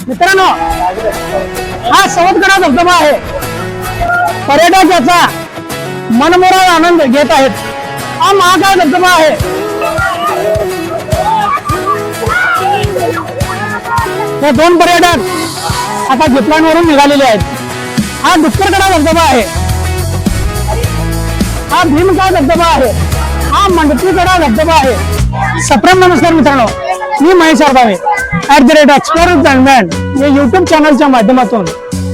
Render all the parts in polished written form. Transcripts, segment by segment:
मित्रांनो, हा सवतकडा धबधबा आहे. पर्यटक याचा मनमुराद आनंद घेत आहेत. हा महाकाय धबधबा आहे. हे दोन पर्यटक आता जिपलांवरून निघालेले आहेत. हा डुक्करकडा धबधबा आहे. हा भीमकाय धबधबा आहे. हा मंडपीकडा धबधबा आहे. सप्रम नमस्कार मित्रांनो, मी महेश आरबावे @एक्सप्लोरर ब्रँड या युट्यूब चॅनलच्या माध्यमातून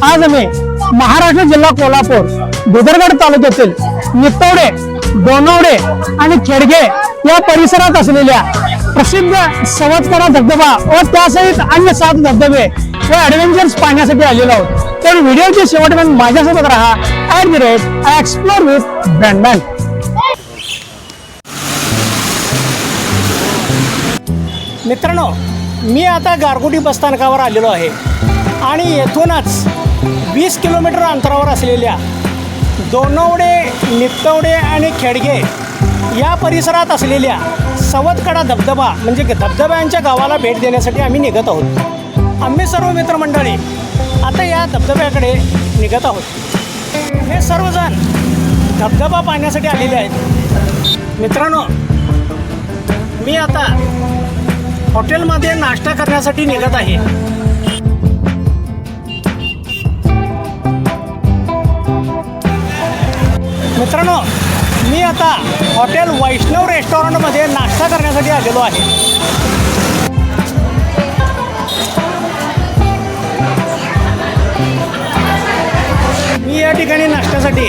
आज आम्ही महाराष्ट्र जिल्हा कोल्हापूर बुदरगड तालुक्यातील नित्तवडे, डोणवडे आणि खेडगे या परिसरात असलेल्या प्रसिद्ध सवतकडा धबधबा व त्यासहित अन्य 7 धबधबे व ॲडव्हेंचर्स पाहण्यासाठी आलेलो आहोत. तर व्हिडिओच्या शेवटपर्यंत माझ्यासोबत राहा @एक्सप्लोर विथ ब्रँड. मित्रांनो, मी आता गारगोटी बसस्थानकावर आलेलो आहे आणि येथूनच 20 किलोमीटर अंतरावर असलेल्या डोणवडे, नित्तवडे आणि खेडगे या परिसरात असलेल्या सवतकडा धबधबा म्हणजे धबधब्यांच्या गावाला भेट देण्यासाठी आम्ही निघत आहोत. आम्ही सर्व मित्रमंडळी आता या धबधब्याकडे निघत आहोत. हे सर्वजण धबधबा पाहण्यासाठी आलेले आहेत. मित्रांनो, मी आता हॉटेलमध्ये नाश्ता करण्यासाठी निघत आहे. मित्रांनो, मी आता हॉटेल वैष्णव रेस्टॉरंटमध्ये नाश्ता करण्यासाठी आलेलो आहे. मी या ठिकाणी नाश्त्यासाठी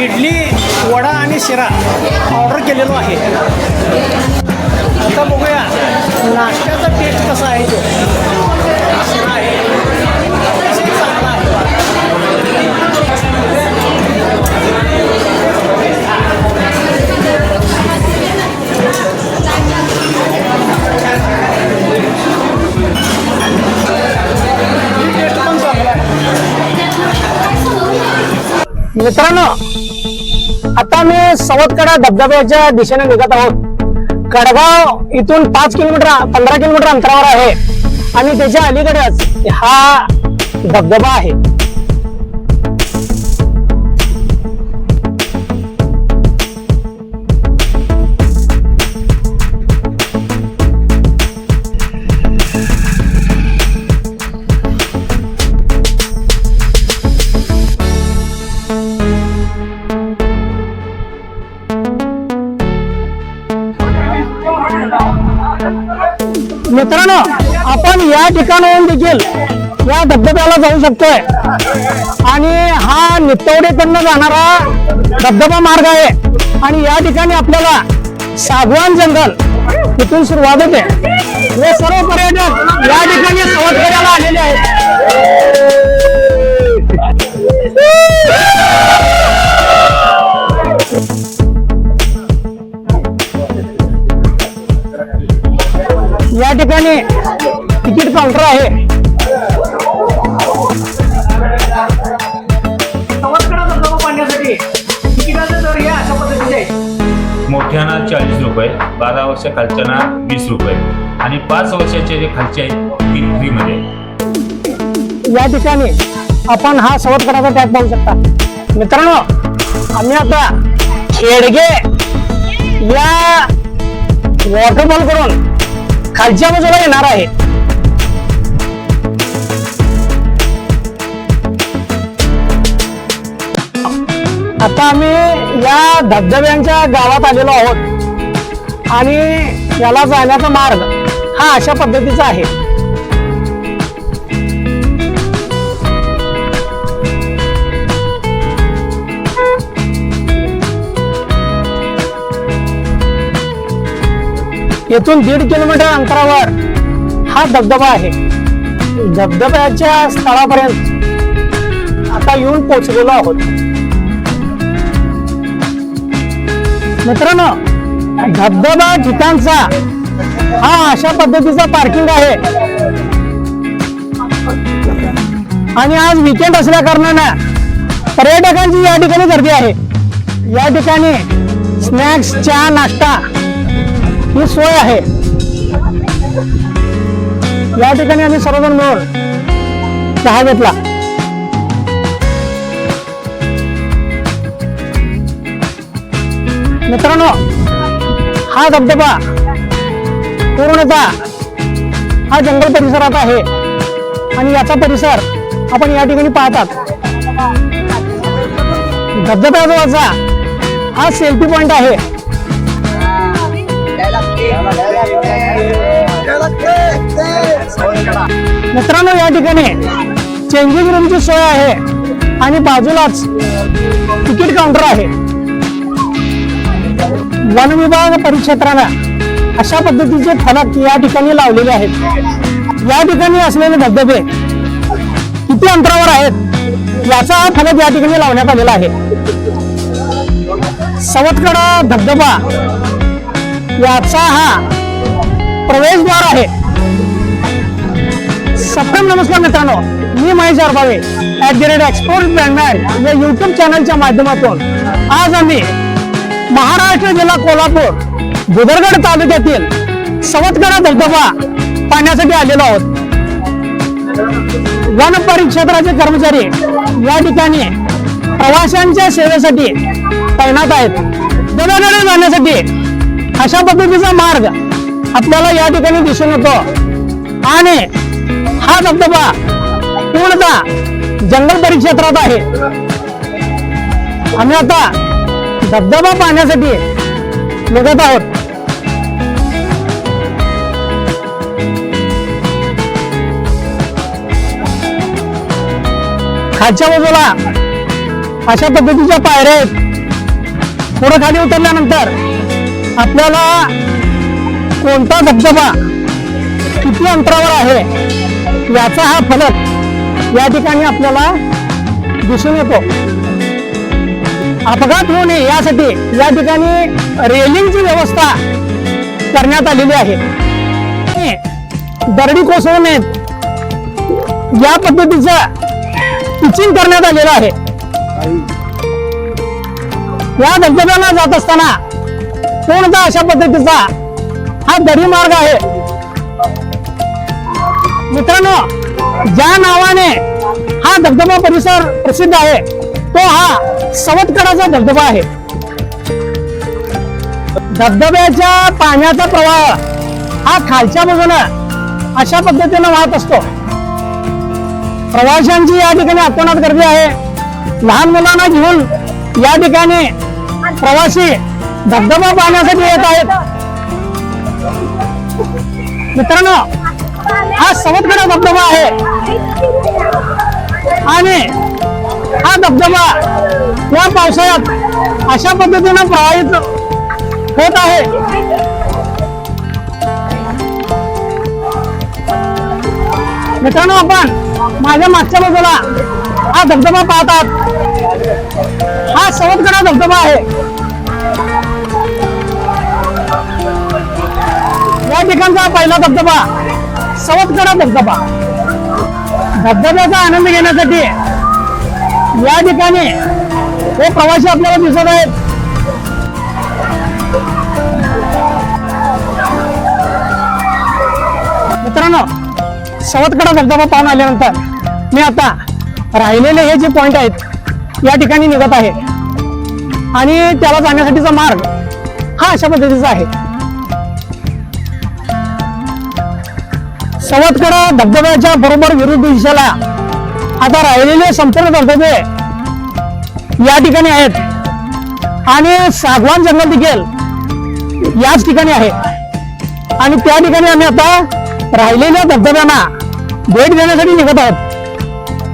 इडली, वडा आणि शिरा ऑर्डर केलेलो आहे. आता बघूया नाश्त्याचा टेस्ट कसा आहे. तो शिरा आहे, चांगला आहे. मित्रांनो, आता मी सवतकडा धबधब्याच्या दिशेने निघत आहोत. कडगाव इथून 15 किलोमीटर अंतरावर आहे आणि त्याच्या अलीकडेच हा धबधबा आहे. मित्रांनो, आपण या ठिकाणाहून देखील या धबधब्याला जाऊ शकतोय आणि हा नित्तवडेकडनं जाणारा धबधबा मार्ग आहे आणि या ठिकाणी आपल्याला सागवान जंगल इथून सुरुवात होते. हे सर्व पर्यटक या ठिकाणी सवतकड्याला आलेले आहेत. या ठिकाणी तिकीट काउंटर आहे. सवतकडा धबधबा पाहण्यासाठी तिकिटाचे दर या अशा पद्धतीचे आहेत. मोठ्यांना 40 रुपये, 12 वर्ष खालच्यांना 20 रुपये आणि 5 वर्षाचे जे खालचे आहेत ती फ्रीमध्ये. या ठिकाणी आपण हा सवतकडाचा टॅग पाहू शकता. मित्रांनो, आम्ही आता खेडगे या वॉटरफॉल करून खालच्या बाजूला येणार आहे. आता आम्ही या धबधब्यांच्या गावात आलेलो आहोत आणि याला जाण्याचा मार्ग हा अशा पद्धतीचा आहे. येथून 1.5 किलोमीटर अंतरावर हा धबधबा आहे. धबधब्याच्या स्थळापर्यंत आता येऊन पोहोचलेलो आहोत. मित्रांनो, धबधबा ठिकाणचा हा अशा पद्धतीचा पार्किंग आहे आणि आज वीकेंड असल्या कारणानं पर्यटकांची या ठिकाणी गर्दी आहे. या ठिकाणी स्नॅक्स, चहा, नाश्ता ही सोय आहे. या ठिकाणी आम्ही सर्वजण मिळून चहा घेतला. मित्रांनो, हा धबधबा पूर्णतः हा जंगल परिसरात आहे आणि याचा परिसर आपण या ठिकाणी पाहतात. धबधब्याजवळचा हा सेल्फी पॉइंट आहे. मित्रांनो, या ठिकाणी चेंजिंग रूमची सोय आहे आणि बाजूलाच तिकीट काउंटर आहे. वन विभाग परिक्षेत्रानं अशा पद्धतीचे फलक या ठिकाणी लावलेले आहेत. या ठिकाणी असलेले धबधबे किती अंतरावर आहेत याचा हा फलक या ठिकाणी लावण्यात आलेला आहे. सवतकडा धबधबा याचा हा प्रवेशद्वार आहे. सप्रेम नमस्कार मित्रांनो, मी महेश अरबावे @एक्सपोर्ट ब्रँडमॅन या युट्यूब चॅनलच्या माध्यमातून आज आम्ही महाराष्ट्र जिल्हा कोल्हापूर बुदरगड तालुक्यातील सवतकडा धबधबा पाहण्यासाठी आलेलो आहोत. वन परिक्षेत्राचे कर्मचारी या ठिकाणी प्रवाशांच्या सेवेसाठी तैनात आहेत. धबधब्याकडे जाण्यासाठी अशा पद्धतीचा मार्ग आपल्याला या ठिकाणी दिसून येतो आणि हा धबधबा पूर्णतः जंगल परिक्षेत्रात आहे. आम्ही आता धबधबा पाहण्यासाठी निघत आहोत. खालच्या बाजूला अशा पद्धतीच्या पायऱ्या आहेत. थोडं खाली उतरल्यानंतर आपल्याला कोणता धबधबा किती अंतरावर आहे याचा हा फलक या ठिकाणी आपल्याला दिसून येतो. अपघात होऊ नये यासाठी या ठिकाणी रेलिंगची व्यवस्था करण्यात आलेली आहे. दरडी कोसळू नयेत या पद्धतीचं पिचिंग करण्यात आलेलं आहे. या धबधब्याला जात असताना पूर्णतः अशा पद्धतीचा हा दरी मार्ग आहे. मित्रांनो, ज्या नावाने हा धबधबा परिसर प्रसिद्ध आहे तो हा सवतकडाचा धबधबा आहे. धबधब्याच्या पाण्याचा प्रवाह हा खालच्या बाजूने अशा पद्धतीने वाहत असतो. प्रवाशांची या ठिकाणी अतोनात गर्दी आहे. लहान मुलांना घेऊन या ठिकाणी प्रवासी धबधबा पाहण्यासाठी येत आहेत. मित्रांनो, हा सवतकडा धबधबा आहे आणि हा धबधबा या पावसाळ्यात अशा पद्धतीने प्रवाहित होत आहे. मित्रांनो, आपण माझ्या मागच्या बाजूला हा धबधबा पाहतात. हा सवतकडा धबधबा आहे. या ठिकाणचा पहिला धबधबा सवतकडा धबधबा. धबधब्याचा आनंद घेण्यासाठी या ठिकाणी हे प्रवासी आपल्याला दिसत आहेत. मित्रांनो, सवतकडा धबधबा पाहून आल्यानंतर मी आता राहिलेले हे जे पॉइंट आहेत या ठिकाणी निघत आहे आणि त्याला जाण्यासाठीचा मार्ग हा अशा पद्धतीचा आहे. सवतकडा धबधब्याच्या बरोबर विरुद्ध दिशेला आता राहिलेले संपूर्ण धबधबे या ठिकाणी आहेत आणि सागवान जंगल देखील याच ठिकाणी आहे आणि त्या ठिकाणी आम्ही आता राहिलेल्या धबधब्यांना भेट देण्यासाठी निघत आहोत.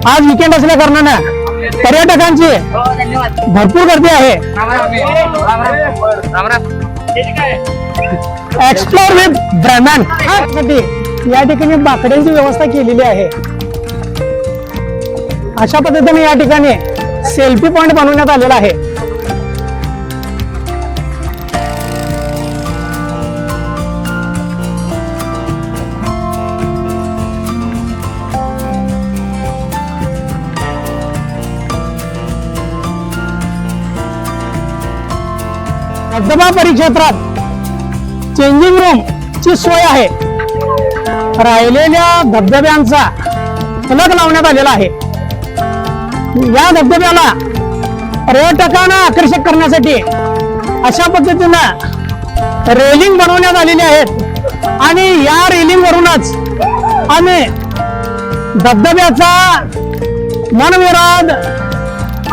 आज विकेंड असल्या कारणानं पर्यटकांची भरपूर गर्दी आहे. एक्सप्लोर विथ ब्रह्मन या ठिकाणी बाकड्यांची व्यवस्था केलेली आहे. अशा पद्धतीने या ठिकाणी सेल्फी पॉइंट बनवण्यात आलेला आहे. धबधबा परिक्षेत्रात चेंजिंग रूम ची सोय आहे. राहिलेल्या धबधब्यांचा फलक लावण्यात आलेला आहे. या धबधब्याला पर्यटकांना आकर्षक करण्यासाठी अशा पद्धतीनं रेलिंग बनवण्यात आलेली आहेत आणि या रेलिंग वरूनच आम्ही धबधब्याचा मनविराद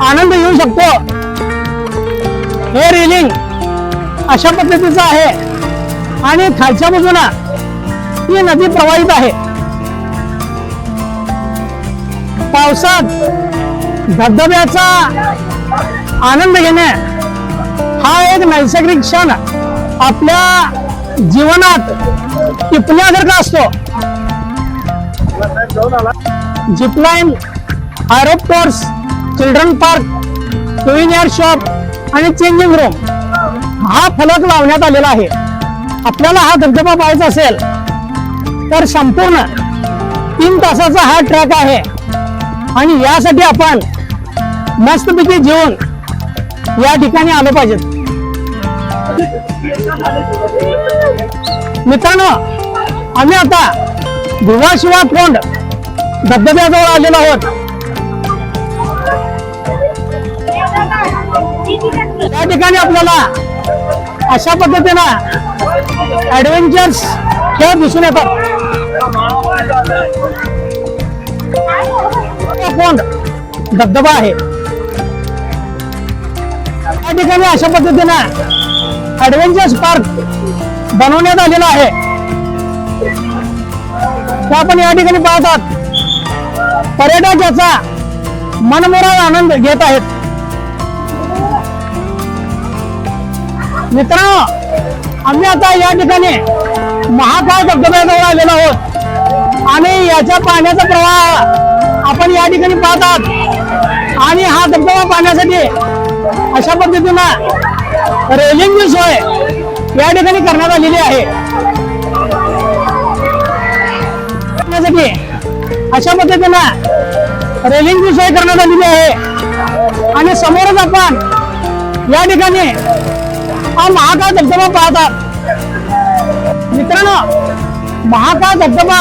आनंद घेऊ शकतो. हे रेलिंग अशा पद्धतीचं आहे आणि खालच्या बाजूला ही नदी प्रवाहित आहे. पावसात धबधब्याचा आनंद घेणे हा एक नैसर्गिक क्षण आपल्या जीवनात टिपण्यासारखा असतो. जिपलाईन, आरोप course, children park, souvenir shop आणि चेंजिंग रूम हा फलक लावण्यात आलेला आहे. आपल्याला हा धबधबा पाहायचा असेल तर संपूर्ण 3 तासाचा हा ट्रॅक आहे आणि यासाठी आपण मस्तपैकी जेवून या ठिकाणी आलं पाहिजे. मित्रांनो, आम्ही आता भिवाशिवा फोंड धबधब्याजवळ आलेलो आहोत. या ठिकाणी आपल्याला अशा पद्धतीनं ऍडव्हेंचर्स खेळ दिसून येतात. फोंड धबधबा आहे. या ठिकाणी अशा पद्धतीनं ऍडव्हेंचर्स पार्क बनवण्यात आलेला आहे. ते आपण या ठिकाणी पाहतात पर्यटक याचा मनमुराद आनंद घेत आहेत. मित्रांनो, आम्ही आता या ठिकाणी महाकाय धबधब्याजवळ आलेलो आहोत आणि याच्या पाण्याचा प्रवाह आपण या ठिकाणी पाहतात आणि हा धबधबा पाहण्यासाठी अशा पद्धतीनं रेलिंगची सोय या ठिकाणी करण्यात आलेली आहे. अशा पद्धतीनं रेलिंगची सोय करण्यात आलेली आहे आणि समोरच आपण या ठिकाणी हा महाकाय धबधबा पाहतात. मित्रांनो, महाकाय धबधबा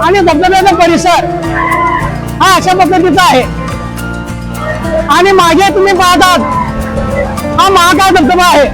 आणि धबधब्याचा परिसर हा अशा पद्धतीचा आहे आणि मागे तुम्ही पाहतात हा महाकाय धबधबा आहे.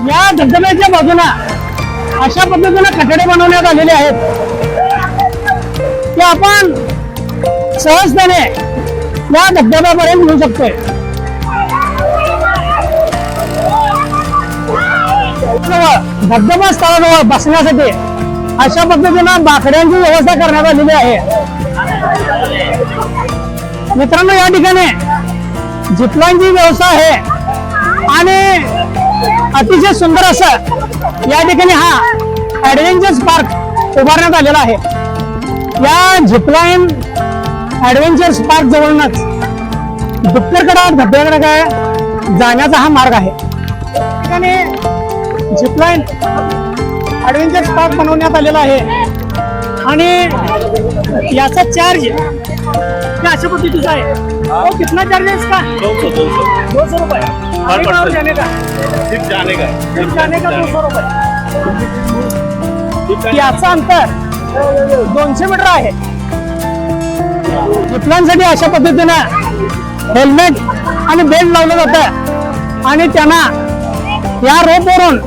या धबधब्याच्या बाजूला अशा पद्धतीने कठडे बनवण्यात आलेले आहेत की आपण सहजपणे या धबधब्यापर्यंत येऊ शकतोय. धबधबा स्थळाजवळ बसण्यासाठी अशा पद्धतीनं बाकड्यांची व्यवस्था करण्यात आलेली आहे. मित्रांनो, या ठिकाणी जिपलाईनची व्यवस्था आहे आणि अतिशय सुंदर असं या ठिकाणी हा ऍडव्हेंचर्स पार्क उभारण्यात आलेला आहे. या झिपलाईन ऍडव्हेंचर्स पार्क जवळूनच दुप्परकडा धबधब्याकडे जाण्याचा हा मार्ग आहे. या ठिकाणी झिपलाईन ऍडव्हेंचर्स पार्क बनवण्यात आलेला आहे आणि याचा चार्ज अशा पद्धतीचा आहे. तो कितना चार्ज है इसका? 200 रुपये. आने का और जाने का? सिर्फ जाने का. सिर्फ जाने का 200 रुपये. याचा अंतर 200 मीटर आहे. झिपलाईनसाठी अशा पद्धतीनं हेल्मेट आणि बेल्ट लावलं जातं आणि त्यांना या रोपवरून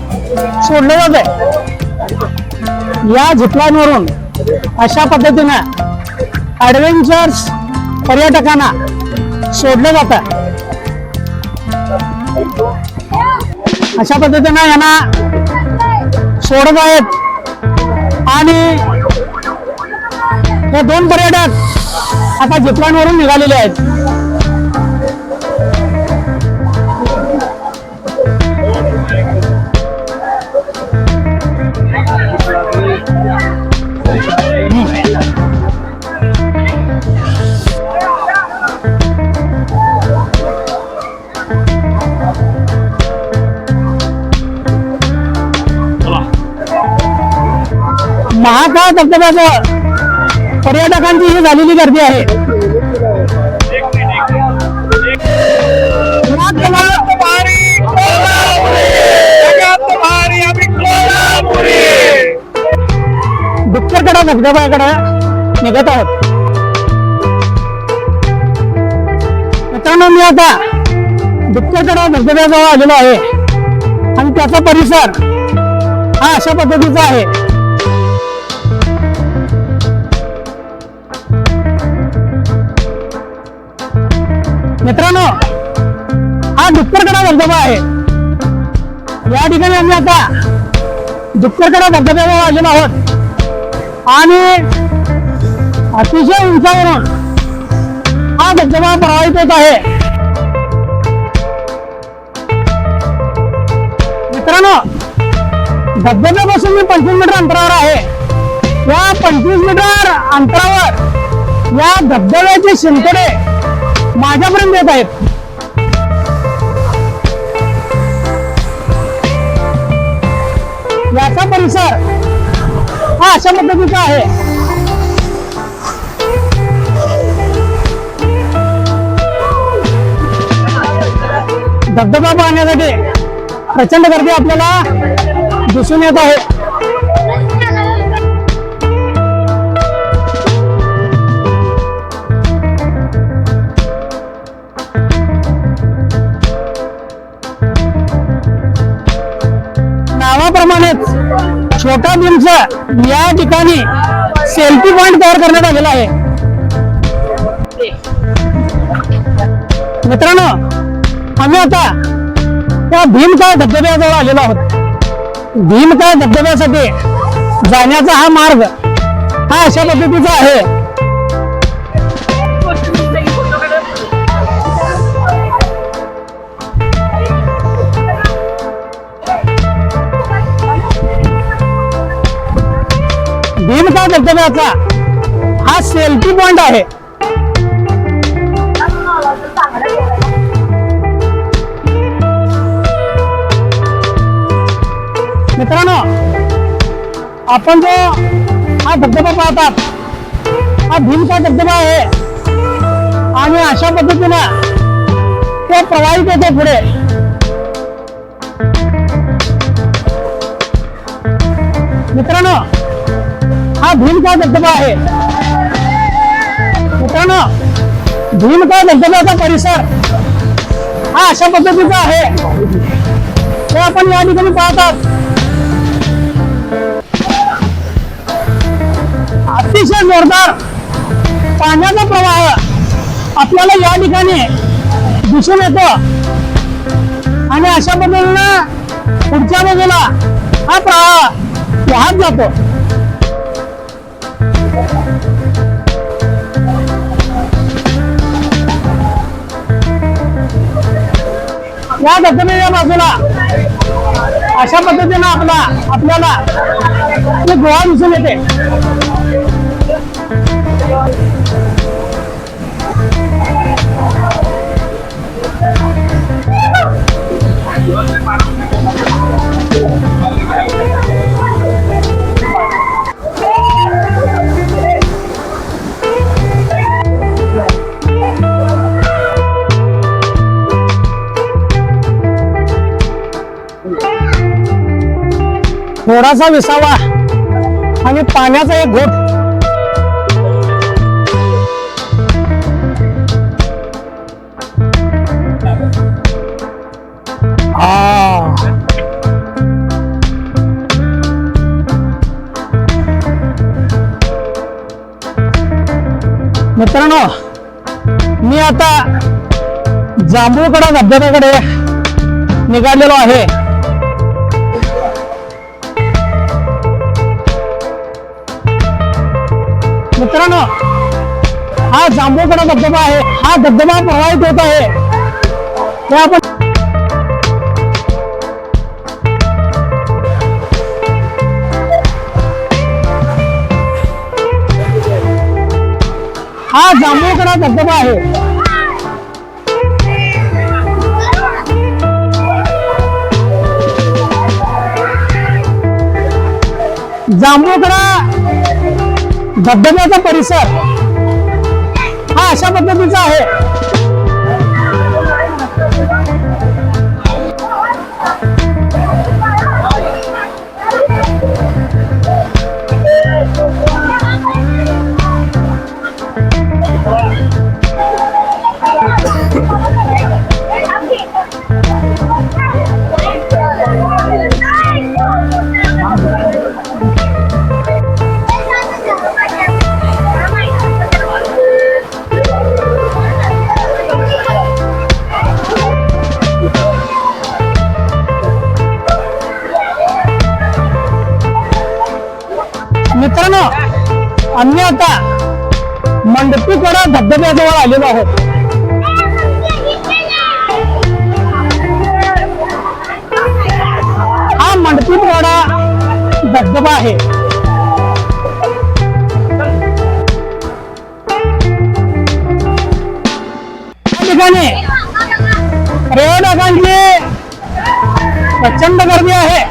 सोडलं जातं. या झिपलाईनवरून अशा पद्धतीनं ऍडव्हेंचर्स पर्यटकांना सोडलं जातं. अशा पद्धतीनं यांना सोडत आहेत आणि हे 2 पर्यटक आता जिपलांवरून निघालेले आहेत. महाकाळ धबधब्याजवळ पर्यटकांची ही झालेली गर्दी आहे. डुक्करकडा धबधब्याकडे निघत आहोत. मित्रांनो, मी आता डुक्करकडा धबधब्याजवळ आलेलो आहे आणि त्याचा परिसर हा अशा पद्धतीचा आहे. मित्रांनो, हा डुक्करकडा धबधबा आहे. या ठिकाणी आम्ही आता डुक्करकडा धबधब्यावर आलेलो आहोत आणि अतिशय उंचावरून हा धबधबा प्रवाहित होत आहे. मित्रांनो, धबधब्यापासून मी 25 मीटर अंतरावर आहे. या 25 मीटर अंतरावर या धबधब्याचे शिंतोडे माझ्यापर्यंत येत आहेत. याचा परिसर हा अशा पद्धतीचा आहे. धबधबा पाहण्यासाठी प्रचंड गर्दी आपल्याला दिसून येत आहे. नावाप्रमाणेच छोटा भीमचा या ठिकाणी सेल्फी पॉइंट तयार करण्यात आलेला आहे. मित्रांनो, आम्ही आता त्या भीमकाळ धबधब्याजवळ आलेलो आहोत. भीमकाळ धबधब्यासाठी जाण्याचा हा मार्ग हा अशा पद्धतीचा आहे. भीमकाळ धबधब्याचा हा सेल्फी पॉइंट आहे. मित्रांनो, आपण जो हा धबधबा पाहतात हा भीमकाळ धबधबा आहे आणि अशा पद्धतीनं तो प्रवाहित होतो पुढे. मित्रांनो, हा भीमकाळ धबधबा आहे. मित्रांनो, भीमकाळ धबधब्याचा परिसर हा अशा पद्धतीचा आहे. ते आपण या ठिकाणी पाहतात. अतिशय जोरदार पाण्याचा प्रवाह आपल्याला या ठिकाणी दिसून येतो आणि अशा पद्धतीनं पुढच्या बाजूला हा प्रवाह वाहत जातो. या धबधब्याच्या बाजूला अशा पद्धतीनं आपल्याला गोवा दिसून येते. थोडासा विसावा आणि पाण्याचा एक घोट. मित्रांनो, मी आता जांभूळकडा धबधब्याकडे निघालेलो आहे. मित्रांनो, हा जांभूळकडा धबधबा आहे. हा धबधबा प्रवाहित होत आहे. हे आपण हा जांभूळकडा धबधबा आहे. जांभूळकडा धबधब्याचा परिसर हा अशा पद्धतीचा आहे. मित्रांनो, आम्ही आता मंडपीकडा धबधब्याजवळ आलेलो आहोत. हा मंडपीकडा धबधबा आहे. या ठिकाणी पर्यटकांची प्रचंड गर्दी आहे.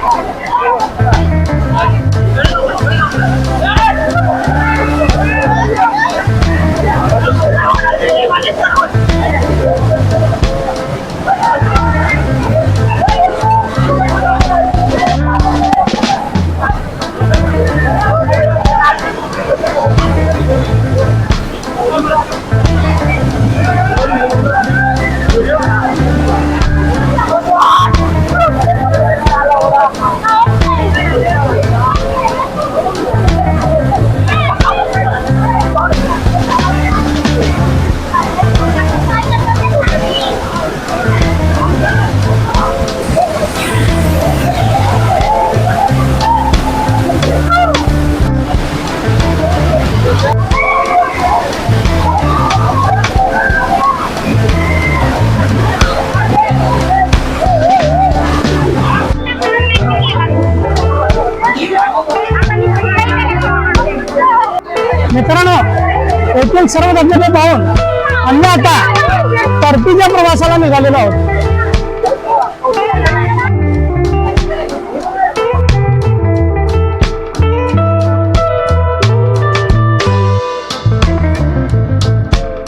मित्रांनो, येथील सर्व धबधबे पाहून आम्ही आता परतीच्या प्रवासाला निघालेलो आहोत.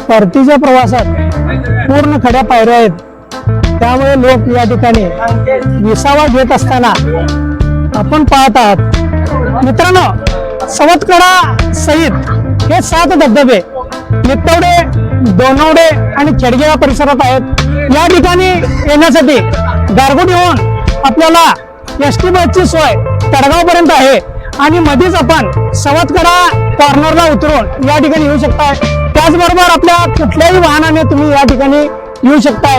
परतीच्या प्रवासात पूर्ण खड्या पायऱ्या आहेत. त्यामुळे लोक या ठिकाणी विसावा घेत असताना आपण पाहत आहात. मित्रांनो, सवतकडा सहित हे 7 धबधबे नित्तवडे, दोनवडे आणि खेडगे या परिसरात आहेत. या ठिकाणी येण्यासाठी गारगोटीहून आपल्याला एसटी बसची सोय तडगाव पर्यंत आहे आणि मध्येच आपण सवतकडा कॉर्नरला उतरून या ठिकाणी येऊ शकताय. त्याचबरोबर आपल्या कुठल्याही वाहनाने तुम्ही या ठिकाणी येऊ शकताय.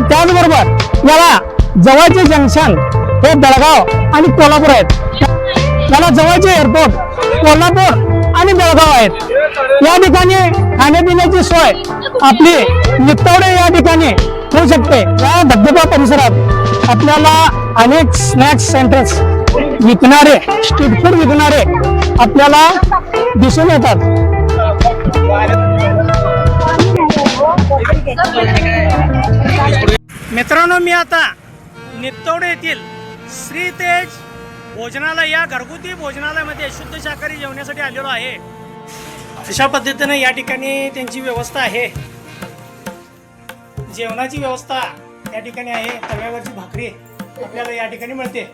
त्याचबरोबर याला जवळचे जंक्शन हे बेळगाव आणि कोल्हापूर आहेत. याला जवळचे एअरपोर्ट कोल्हापूर आणि बेळगाव आहेत. या ठिकाणी खाण्यापिण्याची सोय आपली नित्तवडे या ठिकाणी होऊ शकते. या धबधबा परिसरात आपल्याला अनेक स्नॅक्स सेंटर्स विकणारे, स्ट्रीट फूड विकणारे आपल्याला दिसून येतात. मित्रांनो, मी आता नित्तवडे येथील श्री तेज भोजनालय या घरगुती भोजनालयामध्ये शुद्ध शाकाहारी जेवण्यासाठी आलेलो आहे. अशा पद्धतीनं या ठिकाणी त्यांची व्यवस्था आहे. जेवणाची व्यवस्था या ठिकाणी आहे. तव्यावरची भाकरी आपल्याला या ठिकाणी मिळते.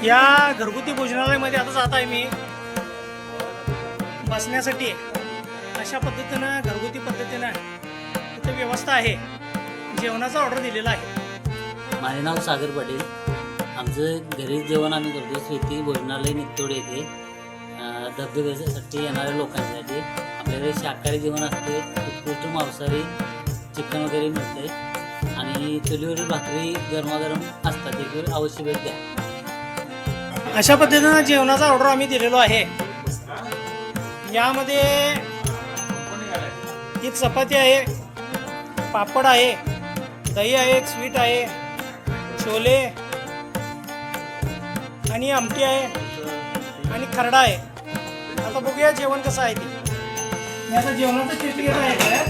या घरगुती भोजनालयामध्ये आता जात आहे मी बसण्यासाठी. अशा पद्धतीनं घरगुती पद्धतीनं इथे व्यवस्था आहे. जेवणाचा ऑर्डर दिलेला आहे. माझे नाव सागर पाटील. आमचं घरी जेवण आम्ही करतो स्वीटी भोजनालय नित्तवडे येथे. धबधब्यासाठी येणाऱ्या लोकांसाठी आपल्याकडे शाकाहारी जेवण असते, उत्कृष्ट मांसाहारी चिकन वगैरे मिळते आणि चुलीवरील भाकरी गरमागरम असतात. एक अवश्य भेट द्या. अशा पद्धतीनं जेवणाचा ऑर्डर आम्ही दिलेलो आहे. यामध्ये ही चपाती आहे, पापड आहे, दही आहे, एक स्वीट आहे, छोले आणि आमटी आहे आणि खरडा आहे. आता बघूया जेवण कसं आहे ते. मी आता जेवणाचं टेस्ट घेत आहे का?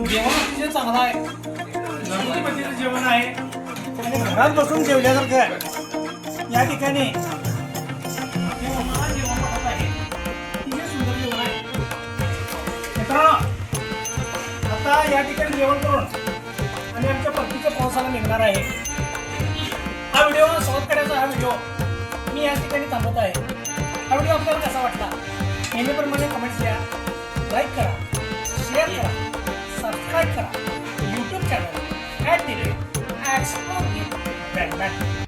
जेवण अतिशय चांगलं आहे, घरगुती पद्धतीचं जेवण आहे आणि घरात बसून जेवल्यासारखं आहे. या ठिकाणी हे उन्हाळा जेवण वाटत आहे, अतिशय सुंदर जेवण आहे. मित्रांनो, आता या ठिकाणी जेवण करून आणि आमच्या परतीच्या पावसाला निघणार आहे. हा व्हिडिओ शॉर्ट करायचा, हा व्हिडिओ मी या ठिकाणी थांबवत आहे. हा व्हिडिओ आपल्याला कसा वाटला नेहमीप्रमाणे कमेंट्स द्या, लाईक करा, शेअर करा, सबस्क्राईब करा. YouTube channel @explore with Batman.